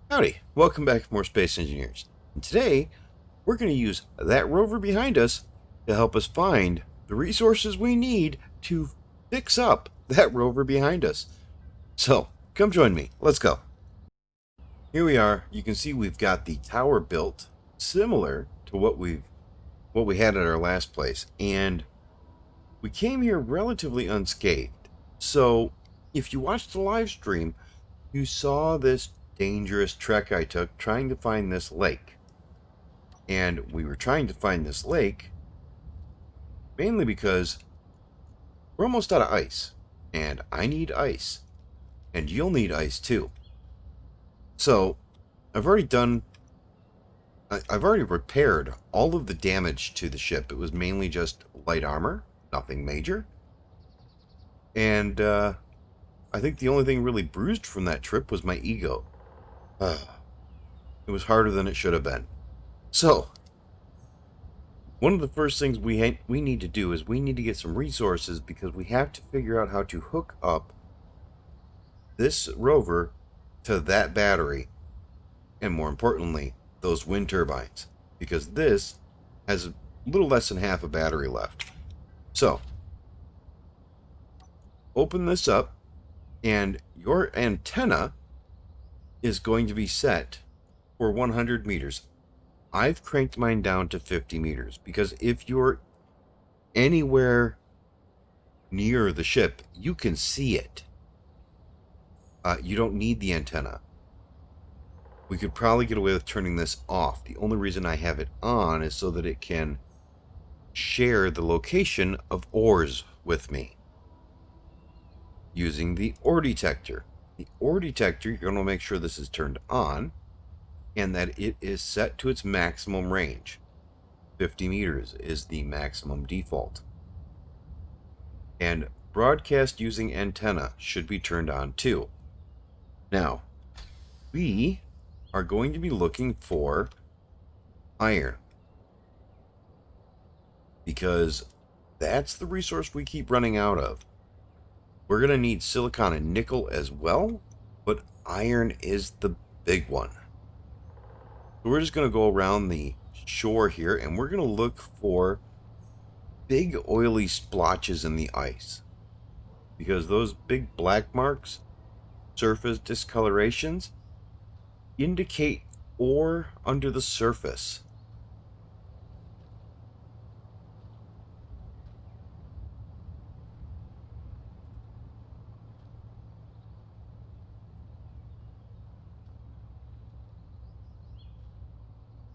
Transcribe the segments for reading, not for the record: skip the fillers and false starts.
Howdy, welcome back to more Space Engineers. And today, we're going to use that rover behind us to help us find the resources we need to fix up that rover behind us. So, come join me. Let's go. Here we are. You can see we've got the tower built similar to what we had at our last place, and we came here relatively unscathed. So, if you watched the live stream, you saw this dangerous trek I took trying to find this lake. And we were trying to find this lake mainly because we're almost out of ice. And I need ice. And you'll need ice too. So, I've already repaired all of the damage to the ship. It was mainly just light armor, nothing major. And I think the only thing really bruised from that trip was my ego. It was harder than it should have been. So, one of the first things we need to do is we need to get some resources because we have to figure out how to hook up this rover to that battery, and more importantly, those wind turbines, because this has a little less than half a battery left. So, open this up, and your antenna is going to be set for 100 meters. I've cranked mine down to 50 meters because if you're anywhere near the ship, you can see it. You don't need the antenna. We could probably get away with turning this off. The only reason I have it on is so that it can share the location of ores with me using the ore detector. The ore detector, you're going to make sure this is turned on and that it is set to its maximum range. 50 meters is the maximum default. And broadcast using antenna should be turned on too. Now, we are going to be looking for iron, because that's the resource we keep running out of. We're going to need silicon and nickel as well, but iron is the big one. So we're just going to go around the shore here, and we're going to look for big oily splotches in the ice, because those big black marks, surface discolorations, indicate ore under the surface.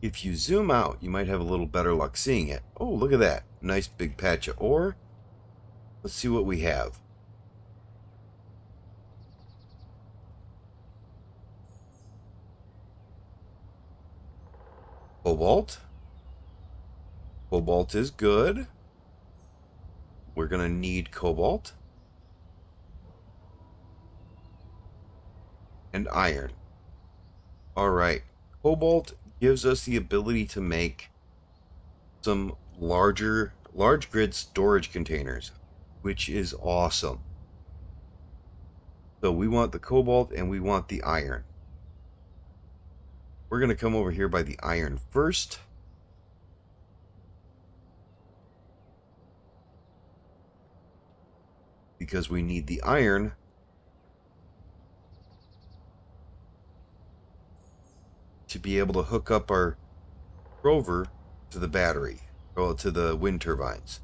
If you zoom out, you might have a little better luck seeing it. Oh, look at that. Nice big patch of ore. Let's see what we have. Cobalt. Cobalt is good. We're going to need cobalt. And iron. Alright. Cobalt gives us the ability to make some large grid storage containers, which is awesome. So we want the cobalt and we want the iron. We're going to come over here by the iron first. Because we need the iron to be able to hook up our rover to the battery, or to the wind turbines.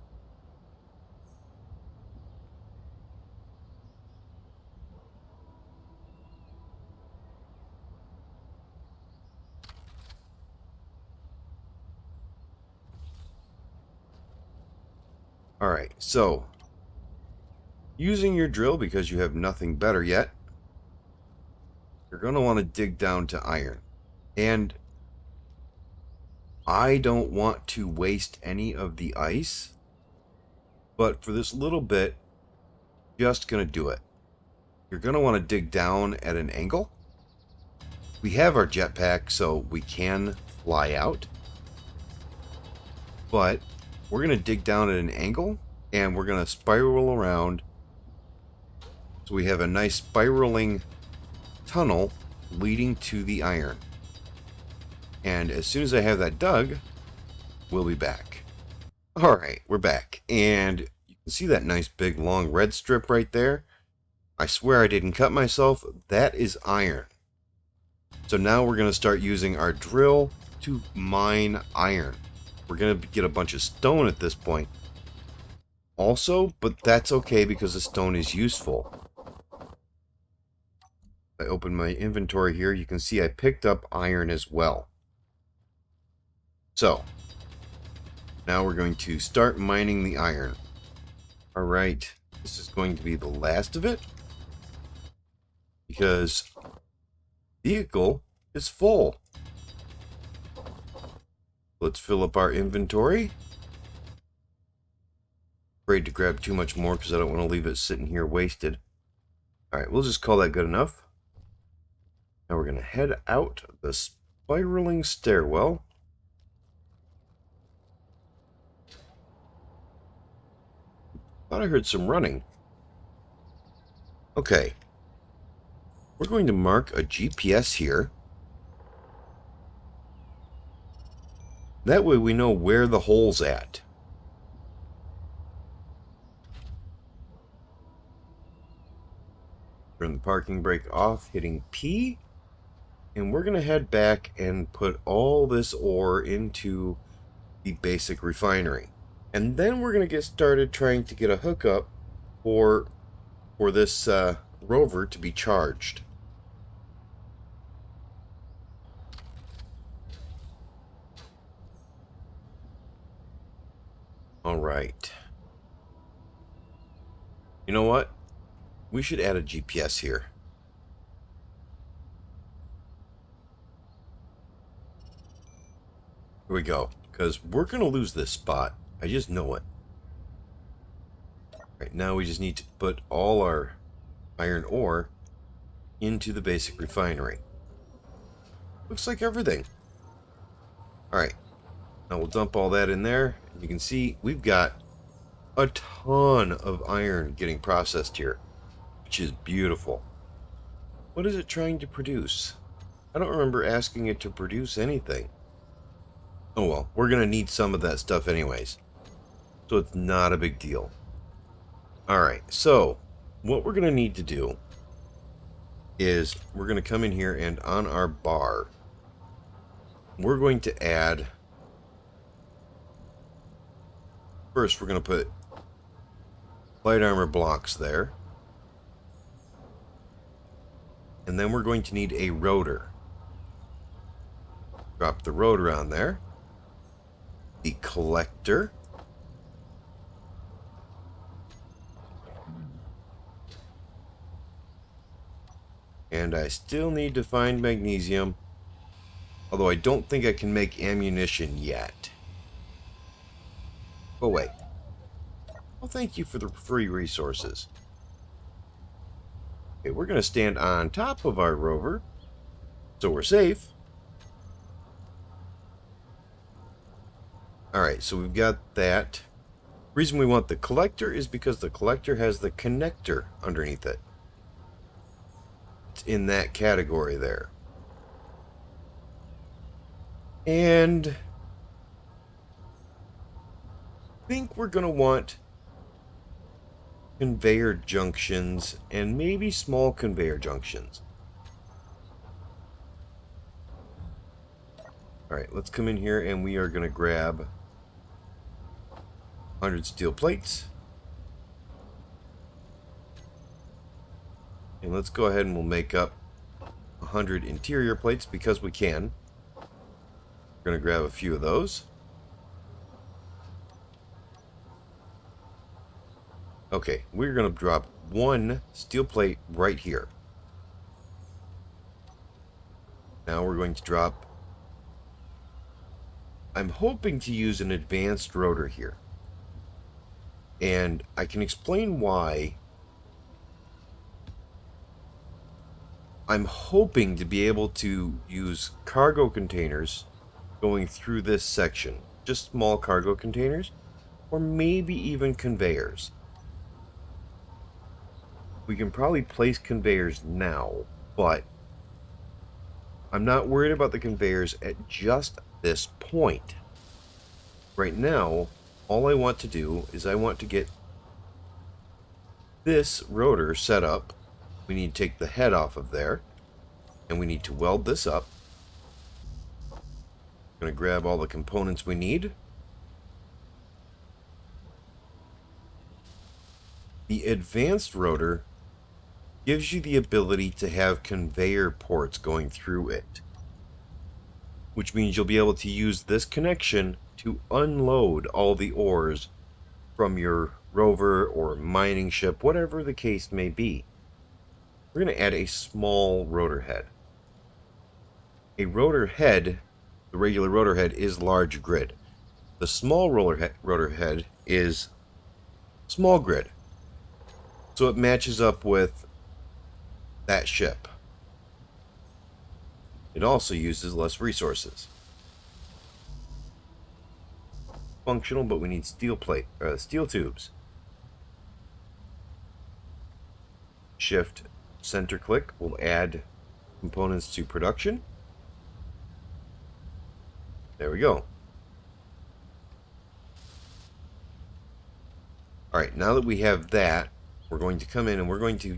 Alright, so using your drill, because you have nothing better yet, you're going to want to dig down to iron. And I don't want to waste any of the ice, but for this little bit, just going to do it. You're going to want to dig down at an angle. We have our jetpack, so we can fly out. But we're going to dig down at an angle, and we're going to spiral around. So we have a nice spiraling tunnel leading to the iron. And as soon as I have that dug, we'll be back. Alright, we're back. And you can see that nice big long red strip right there. I swear I didn't cut myself. That is iron. So now we're going to start using our drill to mine iron. We're going to get a bunch of stone at this point also, but that's okay because the stone is useful. I open my inventory here. You can see I picked up iron as well. So now we're going to start mining the iron. Alright, this is going to be the last of it because the vehicle is full. Let's fill up our inventory. Afraid to grab too much more because I don't want to leave it sitting here wasted. Alright, we'll just call that good enough. Now we're going to head out the spiraling stairwell. Thought I heard some running. Okay. We're going to mark a GPS here. That way we know where the hole's at. Turn the parking brake off, hitting P. And we're going to head back and put all this ore into the basic refinery. And then we're going to get started trying to get a hookup for this rover to be charged. All right. You know what? We should add a GPS here. Here we go. Because we're going to lose this spot. I just know it. Right now we just need to put all our iron ore into the basic refinery. Looks like everything. Alright. Now we'll dump all that in there. You can see we've got a ton of iron getting processed here, which is beautiful. What is it trying to produce? I don't remember asking it to produce anything. Oh well, we're going to need some of that stuff anyways. So it's not a big deal. Alright, so what we're going to need to do is we're going to come in here and on our bar, we're going to add, first we're going to put light armor blocks there. And then we're going to need a rotor. Drop the rotor on there. The collector. And I still need to find magnesium. Although I don't think I can make ammunition yet. Go away. Well, thank you for the free resources. Okay, we're going to stand on top of our rover, so we're safe. Alright, so we've got that. The reason we want the collector is because the collector has the connector underneath it. It's in that category there. And I think we're going to want conveyor junctions and maybe small conveyor junctions. Alright, let's come in here and we are going to grab 100 steel plates. And let's go ahead and we'll make up 100 interior plates because we can. We're going to grab a few of those. Okay, we're going to drop one steel plate right here. Now we're going to drop... I'm hoping to use an advanced rotor here. And I can explain why. I'm hoping to be able to use cargo containers going through this section. Just small cargo containers. Or maybe even conveyors. We can probably place conveyors now, but I'm not worried about the conveyors at just this point. Right now, all I want to do is I want to get this rotor set up. We need to take the head off of there, and we need to weld this up. I'm going to grab all the components we need. The advanced rotor gives you the ability to have conveyor ports going through it, which means you'll be able to use this connection to unload all the ores from your rover or mining ship, whatever the case may be. We're going to add a small rotor head. A rotor head, the regular rotor head, is large grid. The small rotor head is small grid. So it matches up with that ship. It also uses less resources. Functional, but we need steel tubes. Shift center click will add components to production. There we go. Alright, now that we have that, we're going to come in and we're going to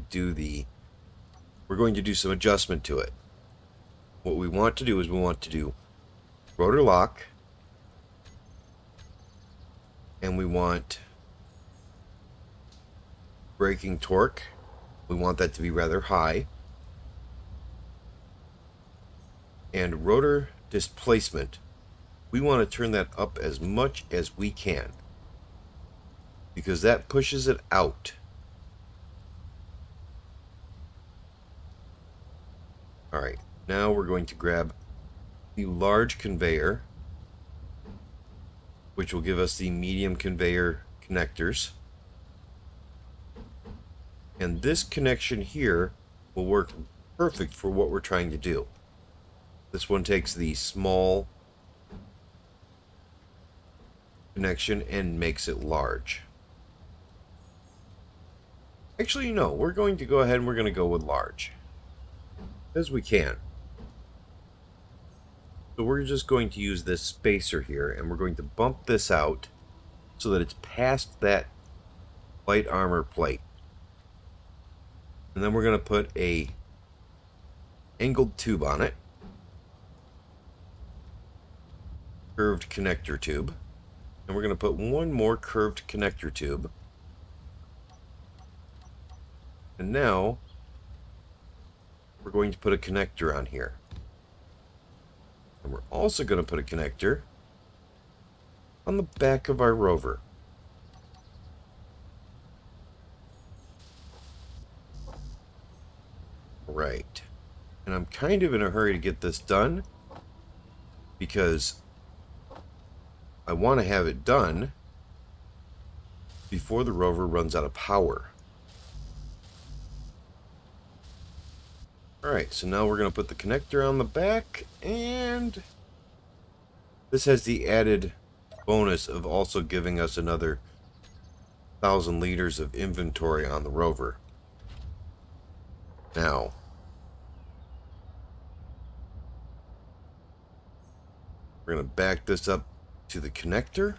do some adjustment to it. What we want to do is we want to do rotor lock, and we want braking torque. We want that to be rather high. And rotor displacement, we want to turn that up as much as we can, because that pushes it out. Alright, now we're going to grab the large conveyor, which will give us the medium conveyor connectors. And this connection here will work perfect for what we're trying to do. This one takes the small connection and makes it large. Actually, no, we're going to go ahead and we're going to go with large, as we can. So we're just going to use this spacer here, and we're going to bump this out so that it's past that light armor plate. And then we're going to put a angled tube on it, curved connector tube, and we're going to put one more curved connector tube. And now we're going to put a connector on here. And we're also going to put a connector on the back of our rover. Right. And I'm kind of in a hurry to get this done, because I want to have it done before the rover runs out of power. Alright, so now we're going to put the connector on the back, and this has the added bonus of also giving us another 1,000 liters of inventory on the rover. Now, we're going to back this up to the connector.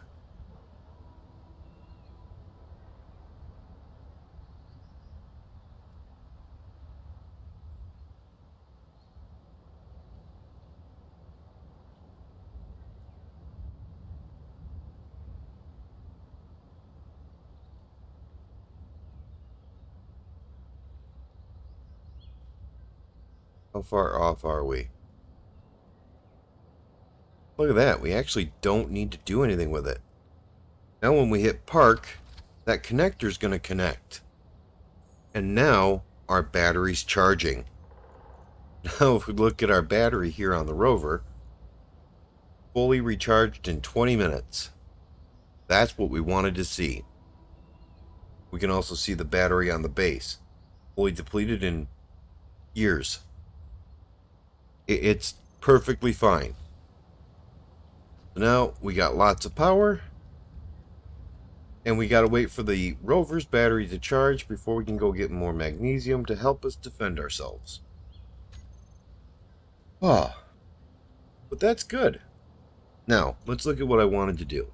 How far off are we? Look at that. We actually don't need to do anything with it. Now when we hit park, that connector is going to connect. And now our battery's charging. Now if we look at our battery here on the rover, fully recharged in 20 minutes. That's what we wanted to see. We can also see the battery on the base, fully depleted in years. It's perfectly fine. Now we got lots of power, and we got to wait for the rover's battery to charge before we can go get more magnesium to help us defend ourselves. Oh, but that's good. Now, let's look at what I wanted to do.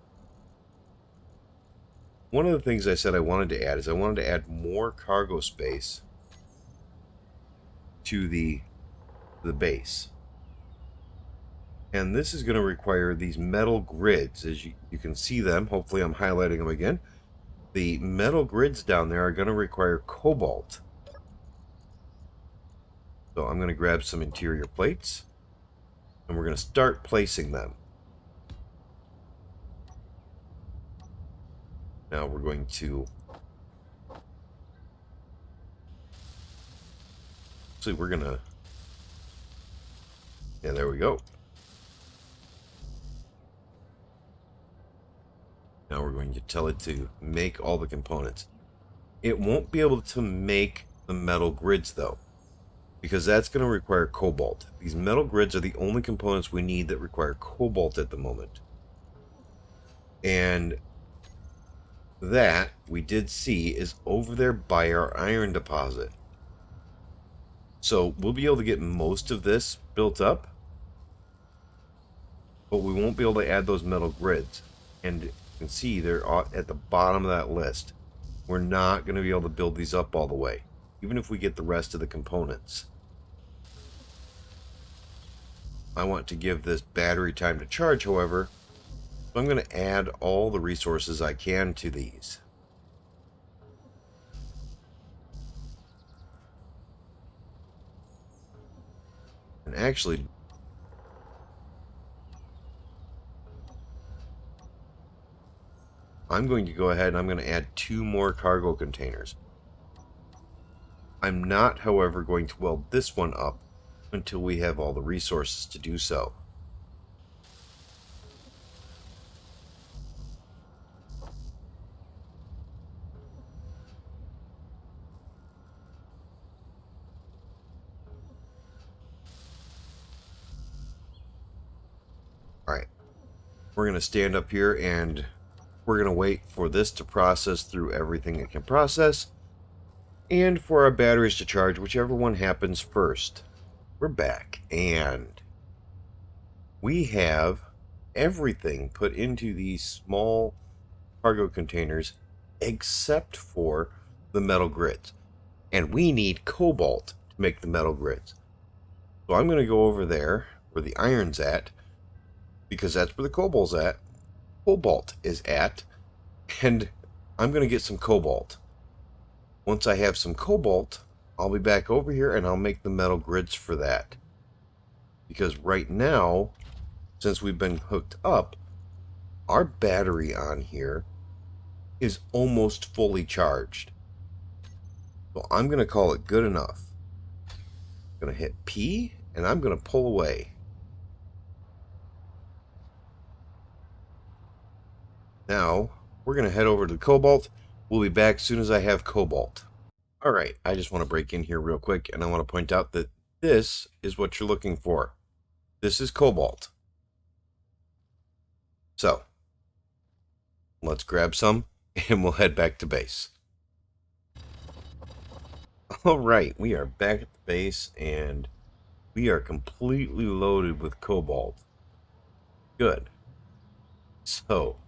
One of the things I said I wanted to add is I wanted to add more cargo space to the base. And this is going to require these metal grids. As you can see them, hopefully I'm highlighting them again. The metal grids down there are going to require cobalt. So I'm going to grab some interior plates, and we're going to start placing them. Now we're going to... So we're going to... Yeah, there we go. Now we're going to tell it to make all the components. It won't be able to make the metal grids, though, because that's going to require cobalt. These metal grids are the only components we need that require cobalt at the moment. And that, we did see, is over there by our iron deposit. So we'll be able to get most of this built up, but we won't be able to add those metal grids. And you can see they're at the bottom of that list. We're not going to be able to build these up all the way, even if we get the rest of the components. I want to give this battery time to charge, however, so I'm going to add all the resources I can to these. And actually, I'm going to go ahead and I'm going to add 2 more cargo containers. I'm not, however, going to weld this one up until we have all the resources to do so. Alright, we're going to stand up here and we're going to wait for this to process through everything it can process, and for our batteries to charge, whichever one happens first. We're back, and we have everything put into these small cargo containers except for the metal grids. And we need cobalt to make the metal grids. So I'm going to go over there where the iron's at, because that's where the cobalt is at, and I'm going to get some cobalt. Once I have some cobalt, I'll be back over here and I'll make the metal grids for that. Because right now, since we've been hooked up, our battery on here is almost fully charged. So I'm going to call it good enough. I'm going to hit P and I'm going to pull away. Now, we're going to head over to the cobalt. We'll be back as soon as I have cobalt. Alright, I just want to break in here real quick, and I want to point out that this is what you're looking for. This is cobalt. So, let's grab some, and we'll head back to base. Alright, we are back at the base, and we are completely loaded with cobalt. Good. So,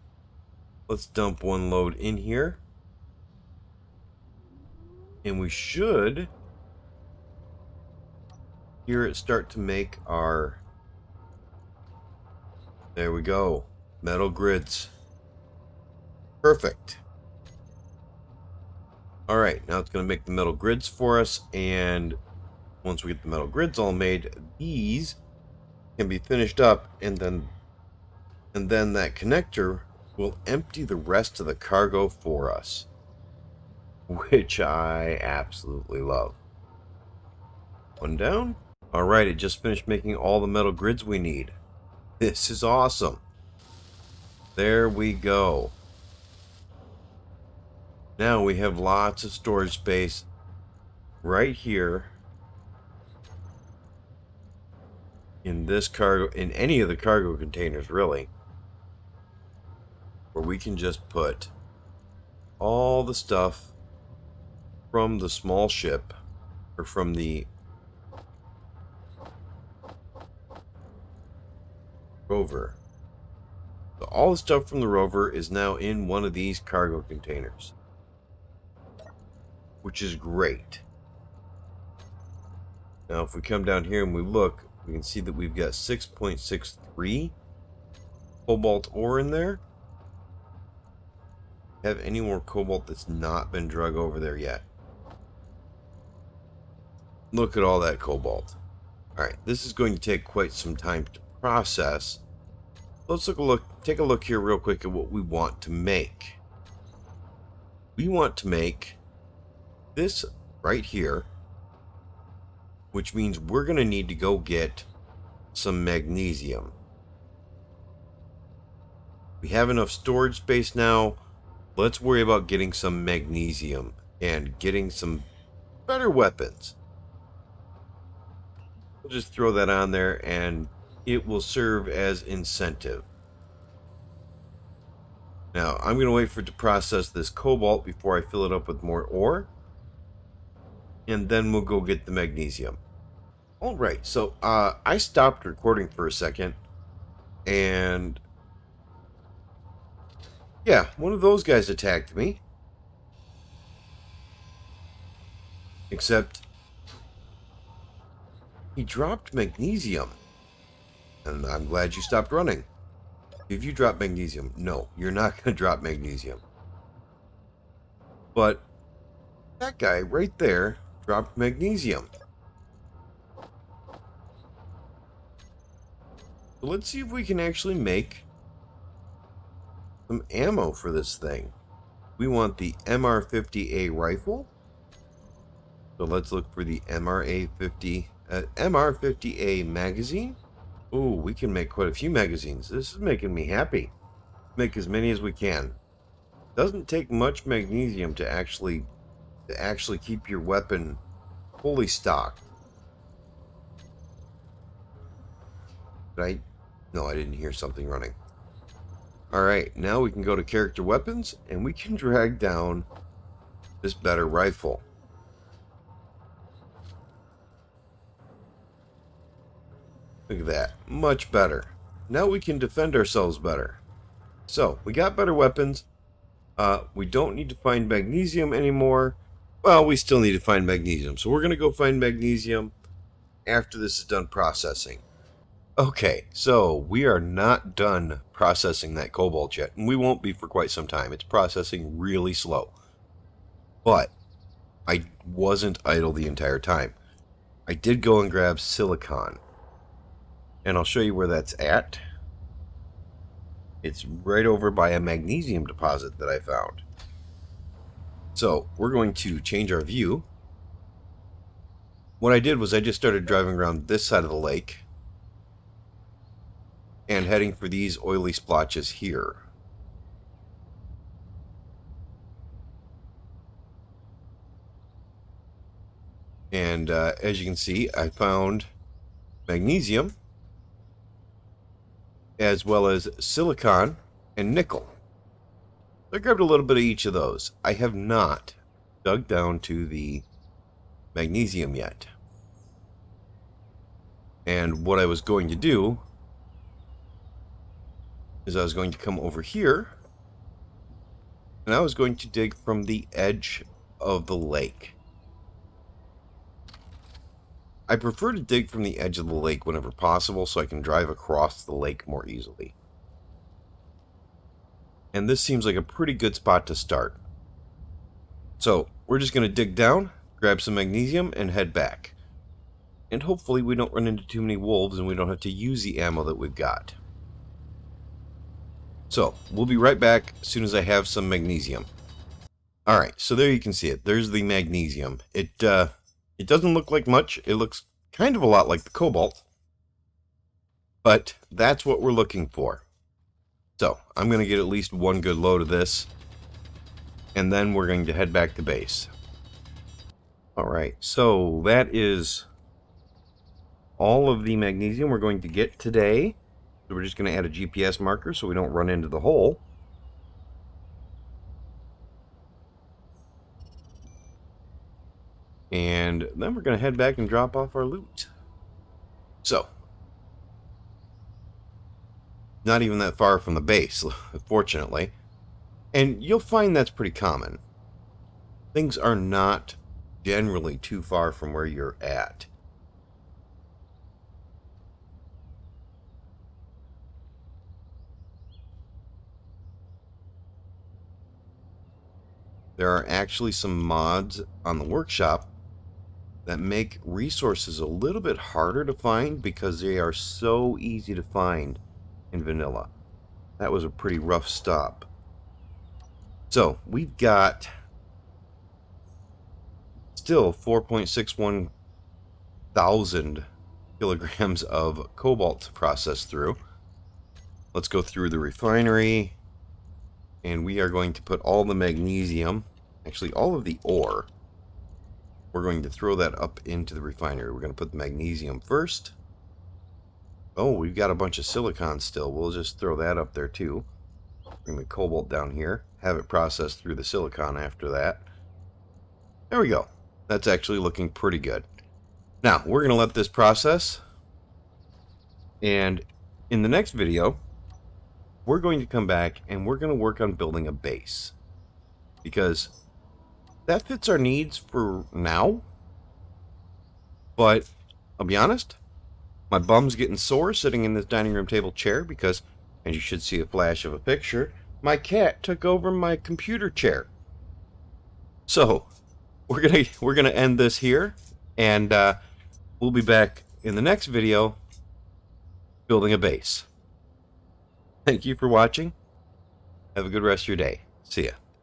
let's dump one load in here. And we should hear it start to make our... There we go. Metal grids. Perfect. Alright, now it's going to make the metal grids for us. And once we get the metal grids all made, these can be finished up. And then that connector will empty the rest of the cargo for us, which I absolutely love. One down. Alright, it just finished making all the metal grids we need. This is awesome. There we go. Now we have lots of storage space right here in this cargo, in any of the cargo containers really, where we can just put all the stuff from the small ship, or from the Rover. So all the stuff from the Rover is now in one of these cargo containers, which is great. Now, if we come down here and we look, we can see that we've got 6.63 cobalt ore in there. Have any more cobalt that's not been drug over there yet? Look at all that cobalt. Alright, this is going to take quite some time to process. Let's take a look here real quick at what we want to make. We want to make this right here, which means we're going to need to go get some magnesium. We have enough storage space now. Let's worry about getting some magnesium and getting some better weapons. We'll just throw that on there and it will serve as incentive. Now, I'm going to wait for it to process this cobalt before I fill it up with more ore. And then we'll go get the magnesium. Alright, so I stopped recording for a second. And yeah, one of those guys attacked me. Except he dropped magnesium. And I'm glad you stopped running. If you drop magnesium, no, you're not going to drop magnesium. But that guy right there dropped magnesium. So let's see if we can actually make some ammo for this thing. We want the MR50A rifle. So let's look for the MR50A magazine. Ooh, we can make quite a few magazines. This is making me happy. Make as many as we can. Doesn't take much magnesium to actually keep your weapon fully stocked. Right? No, I didn't hear something running. Alright, now we can go to character weapons and we can drag down this better rifle. Look at that. Much better. Now we can defend ourselves better. So, we got better weapons. We don't need to find magnesium anymore. Well, we still need to find magnesium. So we're going to go find magnesium after this is done processing. Okay, so we are not done processing that cobalt yet. And we won't be for quite some time. It's processing really slow. But I wasn't idle the entire time. I did go and grab silicon. And I'll show you where that's at. It's right over by a magnesium deposit that I found. So we're going to change our view. What I did was I just started driving around this side of the lake and heading for these oily splotches here. And as you can see, I found magnesium, as well as silicon and nickel. I grabbed a little bit of each of those. I have not dug down to the magnesium yet. And what I was going to do is I was going to come over here and I was going to dig from the edge of the lake. I prefer to dig from the edge of the lake whenever possible so I can drive across the lake more easily. And this seems like a pretty good spot to start. So we're just going to dig down, grab some magnesium, and head back. And hopefully we don't run into too many wolves and we don't have to use the ammo that we've got. So we'll be right back as soon as I have some magnesium. Alright, so there you can see it. There's the magnesium. It doesn't look like much. It looks kind of a lot like the cobalt. But that's what we're looking for. So, I'm going to get at least one good load of this. And then we're going to head back to base. Alright, so that is all of the magnesium we're going to get today. So we're just going to add a GPS marker so we don't run into the hole. And then we're going to head back and drop off our loot. So, not even that far from the base, fortunately. And you'll find that's pretty common. Things are not generally too far from where you're at. There are actually some mods on the workshop that make resources a little bit harder to find because they are so easy to find in vanilla. That was a pretty rough stop. So we've got still 4.61 thousand kilograms of cobalt to process through. Let's go through the refinery, and we are going to put all the magnesium, actually all of the ore, we're going to throw that up into the refinery. We're going to put the magnesium first. Oh, we've got a bunch of silicon still. We'll just throw that up there too. Bring the cobalt down here. Have it processed through the silicon after that. There we go. That's actually looking pretty good. Now, we're going to let this process. And in the next video, we're going to come back and we're going to work on building a base. Because that fits our needs for now. But I'll be honest, my bum's getting sore sitting in this dining room table chair because, and you should see a flash of a picture, my cat took over my computer chair. So we're gonna end this here, and we'll be back in the next video building a base. Thank you for watching. Have a good rest of your day. See ya.